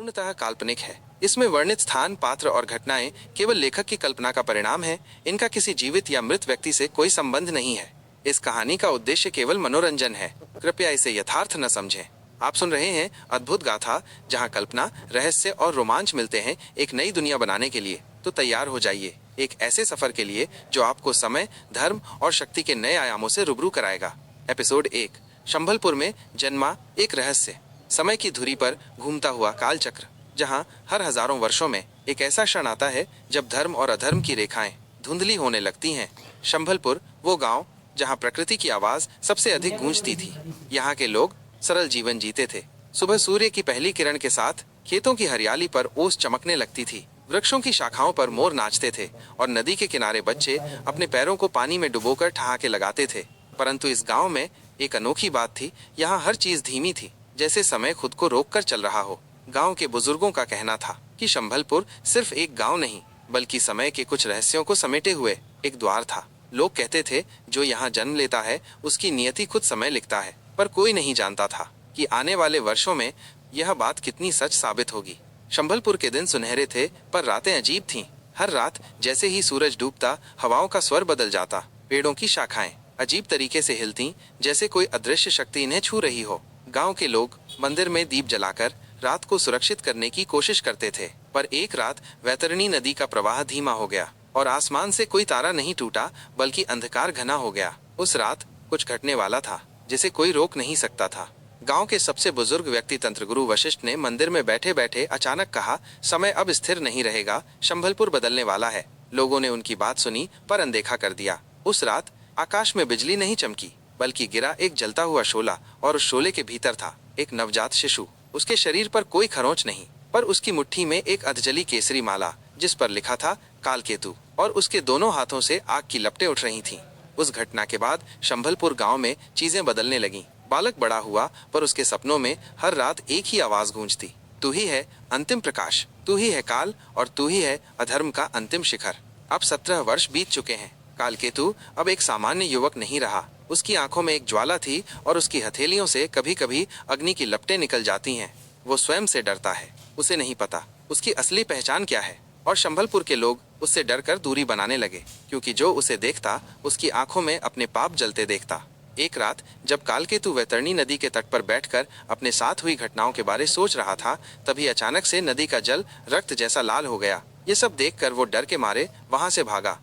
पूर्णतः काल्पनिक है। इसमें वर्णित स्थान, पात्र और घटनाएं केवल लेखक की कल्पना का परिणाम है। इनका किसी जीवित या मृत व्यक्ति से कोई संबंध नहीं है। इस कहानी का उद्देश्य केवल मनोरंजन है। कृपया इसे यथार्थ न समझें। आप सुन रहे हैं अद्भुत गाथा, जहां कल्पना, रहस्य और रोमांच मिलते हैं एक नई दुनिया बनाने के लिए। तो तैयार हो जाइए एक ऐसे सफर के लिए जो आपको समय, धर्म और शक्ति के नए आयामों से रूबरू कराएगा। एपिसोड 1, शंभलपुर में जन्मा एक रहस्य। समय की धुरी पर घूमता हुआ कालचक्र, जहां हर हजारों वर्षों में एक ऐसा क्षण आता है जब धर्म और अधर्म की रेखाएं धुंधली होने लगती हैं। शंभलपुर, वो गांव जहां प्रकृति की आवाज सबसे अधिक गूंजती थी। यहाँ के लोग सरल जीवन जीते थे। सुबह सूर्य की पहली किरण के साथ खेतों की हरियाली पर ओस चमकने लगती थी। वृक्षों की शाखाओं पर मोर नाचते थे और नदी के किनारे बच्चे अपने पैरों को पानी में डुबोकर ठहाके लगाते थे। परंतु इस गांव में एक अनोखी बात थी। यहाँ हर चीज धीमी थी, जैसे समय खुद को रोककर चल रहा हो। गांव के बुजुर्गों का कहना था कि शंभलपुर सिर्फ एक गांव नहीं, बल्कि समय के कुछ रहस्यों को समेटे हुए एक द्वार था। लोग कहते थे, जो यहाँ जन्म लेता है उसकी नियति खुद समय लिखता है। पर कोई नहीं जानता था कि आने वाले वर्षों में यह बात कितनी सच साबित होगी। शंभलपुर के दिन सुनहरे थे, पर रातें अजीब थीं। हर रात जैसे ही सूरज डूबता, हवाओं का स्वर बदल जाता। पेड़ों की शाखाएं अजीब तरीके से हिलती, जैसे कोई अदृश्य शक्ति इन्हें छू रही हो। गांव के लोग मंदिर में दीप जलाकर रात को सुरक्षित करने की कोशिश करते थे। पर एक रात वैतरणी नदी का प्रवाह धीमा हो गया और आसमान से कोई तारा नहीं टूटा, बल्कि अंधकार घना हो गया। उस रात कुछ घटने वाला था जिसे कोई रोक नहीं सकता था। गांव के सबसे बुजुर्ग व्यक्ति तंत्र गुरु वशिष्ठ ने मंदिर में बैठे बैठे अचानक कहा, समय अब स्थिर नहीं रहेगा, शंभलपुर बदलने वाला है। लोगों ने उनकी बात सुनी पर अनदेखा कर दिया। उस रात आकाश में बिजली नहीं चमकी, बल्कि गिरा एक जलता हुआ शोला, और उस शोले के भीतर था एक नवजात शिशु। उसके शरीर पर कोई खरोंच नहीं, पर उसकी मुट्ठी में एक अधजली केसरी माला, जिस पर लिखा था कालकेतु, और उसके दोनों हाथों से आग की लपटें उठ रही थीं। उस घटना के बाद शंभलपुर गांव में चीजें बदलने लगीं। बालक बड़ा हुआ, पर उसके सपनों में हर रात एक ही आवाज गूंजती, तू ही है अंतिम प्रकाश, तू ही है काल, और तू ही है अधर्म का अंतिम शिखर। अब 17 वर्ष बीत चुके हैं। कालकेतु अब एक सामान्य युवक नहीं रहा। उसकी आंखों में एक ज्वाला थी और उसकी हथेलियों से कभी कभी अग्नि की लपटें निकल जाती हैं। वो स्वयं से डरता है। उसे नहीं पता उसकी असली पहचान क्या है, और शंभलपुर के लोग उससे डरकर दूरी बनाने लगे, क्योंकि जो उसे देखता उसकी आंखों में अपने पाप जलते देखता। एक रात जब कालकेतु वैतरणी नदी के तट पर बैठकर अपने साथ हुई घटनाओं के बारे सोच रहा था, तभी अचानक से नदी का जल रक्त जैसा लाल हो गया। ये सब देखकर वो डर के मारे वहां से भागा।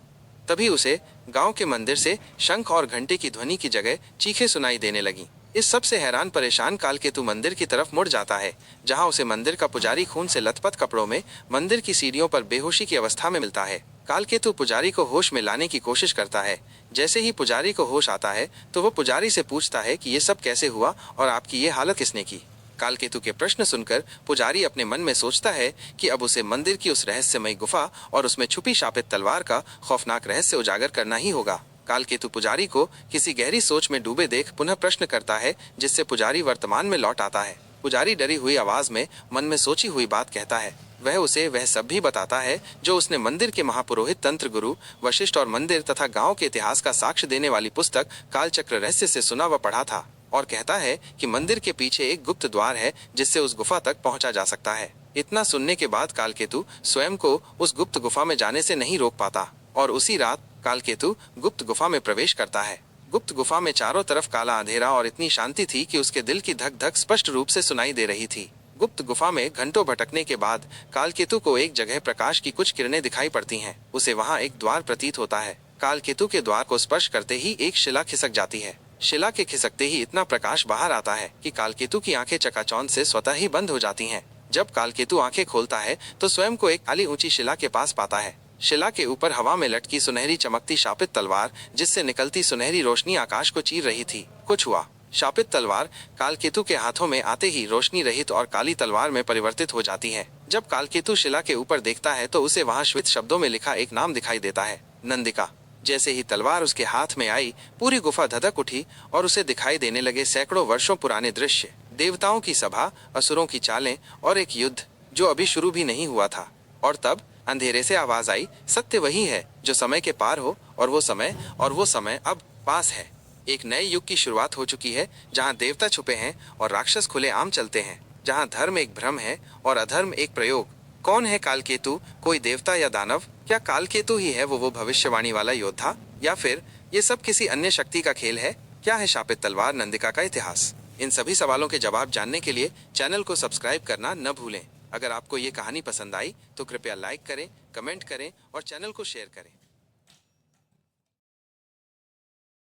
तभी उसे गांव के मंदिर से शंख और घंटे की ध्वनि की जगह चीखें सुनाई देने लगीं। इस सब से हैरान परेशान कालकेतु मंदिर की तरफ मुड़ जाता है, जहां उसे मंदिर का पुजारी खून से लथपथ कपड़ों में मंदिर की सीढ़ियों पर बेहोशी की अवस्था में मिलता है। कालकेतु पुजारी को होश में लाने की कोशिश करता है। जैसे ही पुजारी को होश आता है तो वो पुजारी से पूछता है कि ये सब कैसे हुआ और आपकी ये हालत किसने की। कालकेतु के प्रश्न सुनकर पुजारी अपने मन में सोचता है कि अब उसे मंदिर की उस रहस्यमयी गुफा और उसमें छुपी शापित तलवार का खौफनाक रहस्य उजागर करना ही होगा। कालकेतु पुजारी को किसी गहरी सोच में डूबे देख पुनः प्रश्न करता है, जिससे पुजारी वर्तमान में लौट आता है। पुजारी डरी हुई आवाज में मन में सोची हुई बात कहता है। वह उसे वह सब भी बताता है जो उसने मंदिर के महापुरोहित तंत्र गुरु वशिष्ठ और मंदिर तथा गांव के इतिहास का साक्ष्य देने वाली पुस्तक कालचक्र रहस्य से सुना व पढ़ा था, और कहता है कि मंदिर के पीछे एक गुप्त द्वार है जिससे उस गुफा तक पहुंचा जा सकता है। इतना सुनने के बाद कालकेतु स्वयं को उस गुप्त गुफा में जाने से नहीं रोक पाता, और उसी रात कालकेतु गुप्त गुफा में प्रवेश करता है। गुप्त गुफा में चारों तरफ काला अंधेरा और इतनी शांति थी कि उसके दिल की धक धक स्पष्ट रूप से सुनाई दे रही थी। गुप्त गुफा में घंटों भटकने के बाद कालकेतु को एक जगह प्रकाश की कुछ किरणें दिखाई पड़ती हैं। उसे वहां एक द्वार प्रतीत होता है। कालकेतु के द्वार को स्पर्श करते ही एक शिला खिसक जाती है। शिला के खिसकते ही इतना प्रकाश बाहर आता है कि कालकेतु की आंखें चकाचौंध से स्वतः ही बंद हो जाती हैं। जब कालकेतु आंखें खोलता है तो स्वयं को एक काली ऊंची शिला के पास पाता है। शिला के ऊपर हवा में लटकी सुनहरी चमकती शापित तलवार, जिससे निकलती सुनहरी रोशनी आकाश को चीर रही थी। कुछ हुआ। शापित तलवार कालकेतु के हाथों में आते ही रोशनी रहित और काली तलवार में परिवर्तित हो जाती है। जब कालकेतु शिला के ऊपर देखता है तो उसे वहां श्वेत शब्दों में लिखा एक नाम दिखाई देता है, नंदिका। जैसे ही तलवार उसके हाथ में आई, पूरी गुफा धधक उठी और उसे दिखाई देने लगे सैकड़ों वर्षों पुराने दृश्य, देवताओं की सभा, असुरों की चालें और एक युद्ध जो अभी शुरू भी नहीं हुआ था। और तब अंधेरे से आवाज आई, सत्य वही है जो समय के पार हो, और वो समय अब पास है। एक नए युग की शुरुआत हो चुकी है, जहां देवता छुपे हैं और राक्षस खुले आम चलते हैं, जहाँ धर्म एक भ्रम है और अधर्म एक प्रयोग। कौन है कालकेतु? कोई देवता या दानव? क्या कालकेतु ही है वो भविष्यवाणी वाला योद्धा, या फिर ये सब किसी अन्य शक्ति का खेल है? क्या है शापित तलवार नंदिका का इतिहास? इन सभी सवालों के जवाब जानने के लिए चैनल को सब्सक्राइब करना न भूलें। अगर आपको ये कहानी पसंद आई तो कृपया लाइक करें, कमेंट करें और चैनल को शेयर करें।